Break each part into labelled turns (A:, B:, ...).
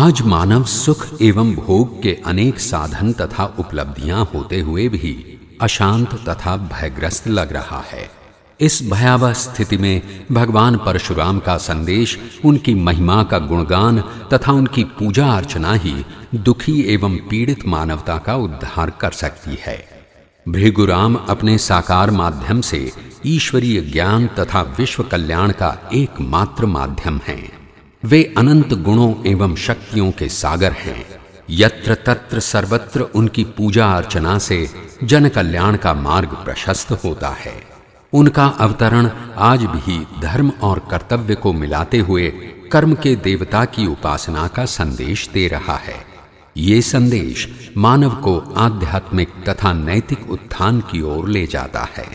A: आज मानव सुख एवं भोग के अनेक साधन तथा उपलब्धियां होते हुए भी अशांत तथा भयग्रस्त लग रहा है। इस भयावह स्थिति में भगवान परशुराम का संदेश, उनकी महिमा का गुणगान तथा उनकी पूजा अर्चना ही दुखी एवं पीड़ित मानवता का उद्धार कर सकती है। भृगुराम अपने साकार माध्यम से ईश्वरीय ज्ञान तथा विश्व कल्याण का एकमात्र माध्यम हैं। वे अनंत गुणों एवं शक्तियों के सागर हैं। यत्र तत्र सर्वत्र उनकी पूजा अर्चना से जन कल्याण का मार्ग प्रशस्त होता है। उनका अवतरण आज भी धर्म और कर्तव्य को मिलाते हुए कर्म के देवता की उपासना का संदेश दे रहा है। ये संदेश मानव को आध्यात्मिक तथा नैतिक उत्थान की ओर ले जाता है।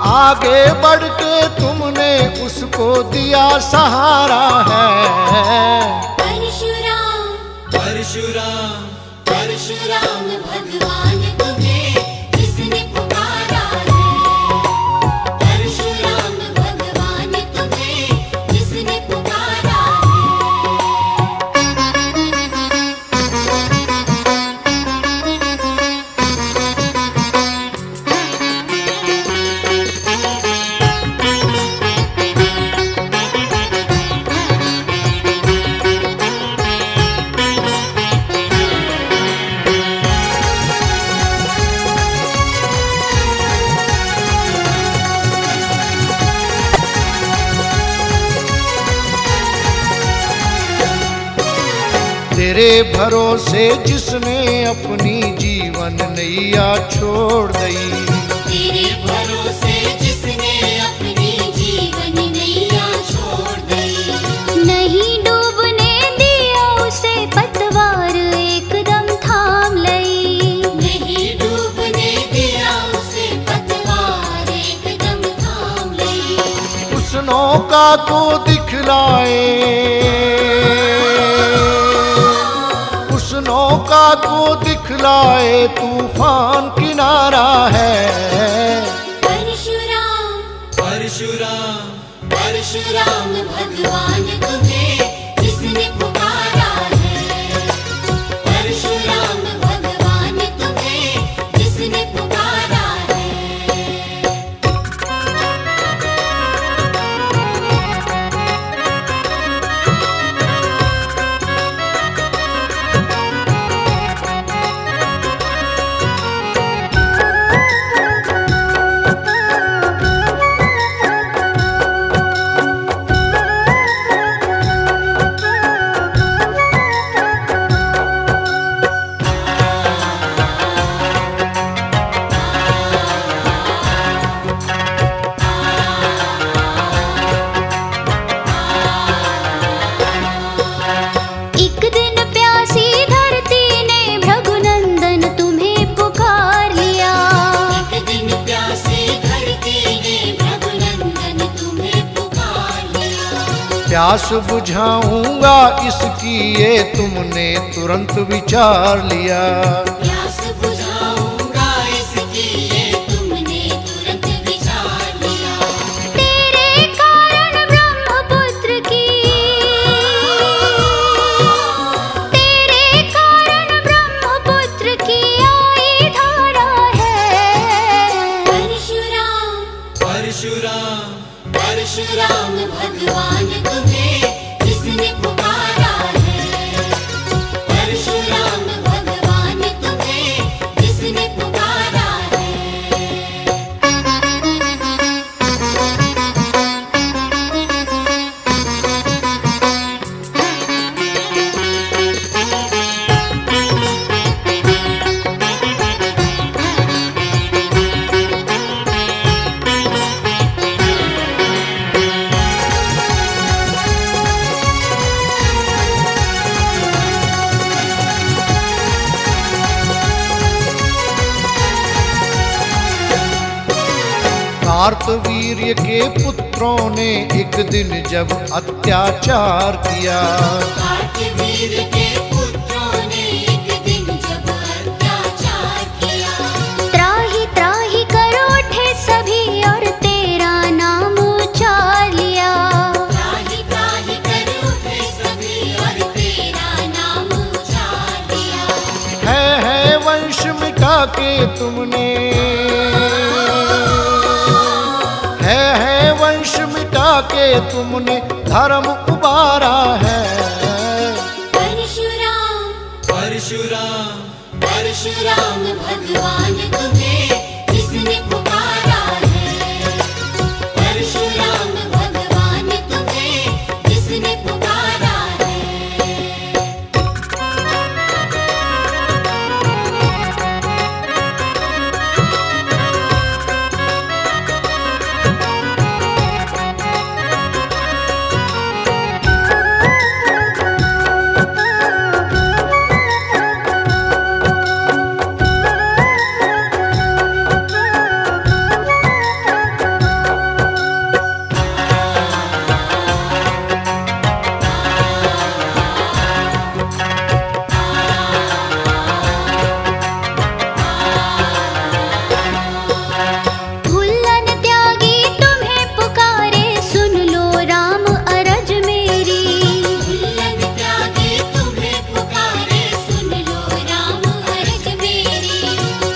B: आगे बढ़ के तुमने उसको दिया सहारा है।
C: परशुराम परशुराम परशुराम भगवान तुम्हें जिसने पुकारा है। परशुराम भगवान तुम्हें जिसने पुकारा
B: तेरे भरोसे जिसने अपनी जीवन नैया छोड़ दी।
C: तेरे भरोसे जिसने अपनी जीवन नैया छोड़ दी। नहीं डूबने दिया उसे पतवार एकदम थाम लई। नहीं डूबने दिया उसे पतवार एकदम थाम लई।
B: उस नौका को दिखलाए, नौका को दिखलाए तूफान किनारा है।
C: परशुराम परशुराम परशुराम भगवान तुम्हें जिसने पुकारा है। परशुराम भगवान तुम्हें जिसने पुकारा है।
B: प्यास बुझाऊंगा इसकी ये तुमने तुरंत विचार लिया।
C: प्यास बुझाऊंगा इसकी ये तुमने तुरंत विचार लिया। तेरे कारण ब्रह्मपुत्र की, तेरे कारण ब्रह्मपुत्र की आई धारा है। परशुराम परशुराम परशुराम भगवान तुम्हें जिसने पुकारा है। परशुराम भगवान तुम्हें
B: कार्तवीर्य के पुत्रों ने एक दिन जब अत्याचार किया,
C: कार्तवीर्य के पुत्रों ने एक दिन जब अत्याचार किया, त्राहि त्राहि कर उठे सभी और तेरा नाम उचार लिया, त्राहि त्राहि कर उठे सभी और तेरा नाम उचार लिया।
B: है वंश मिटा के तुमने, है वंश मिटा के तुमने धर्म उबारा है।
C: परशुराम परशुराम परशुराम भगवान तुम्हें जिसने पुकारा है, परशुराम भगवान तुम्हें जिसने पुकारा है।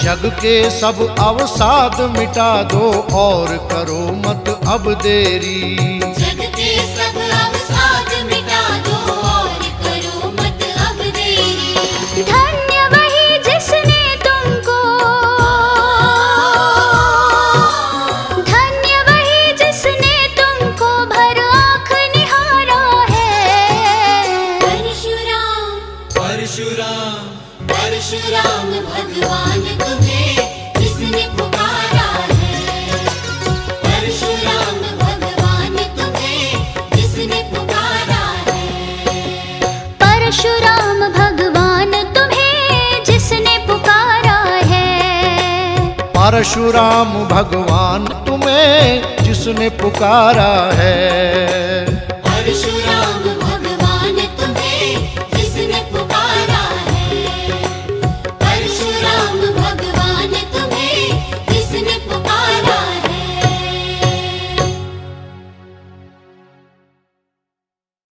B: जग के सब अवसाद मिटा दो और करो मत अब देरी,
C: जग के सब अवसाद मिटा दो और करो मत अब देरी। धन्य वही जिसने तुमको, धन्य वही जिसने तुमको भर आँख निहारा है। परशुराम परशुराम परशुराम भगवान तुम्हें जिसने पुकारा है, परशुराम भगवान तुम्हें जिसने पुकारा है, परशुराम भगवान तुम्हें जिसने पुकारा है,
B: परशुराम भगवान तुम्हें जिसने पुकारा है।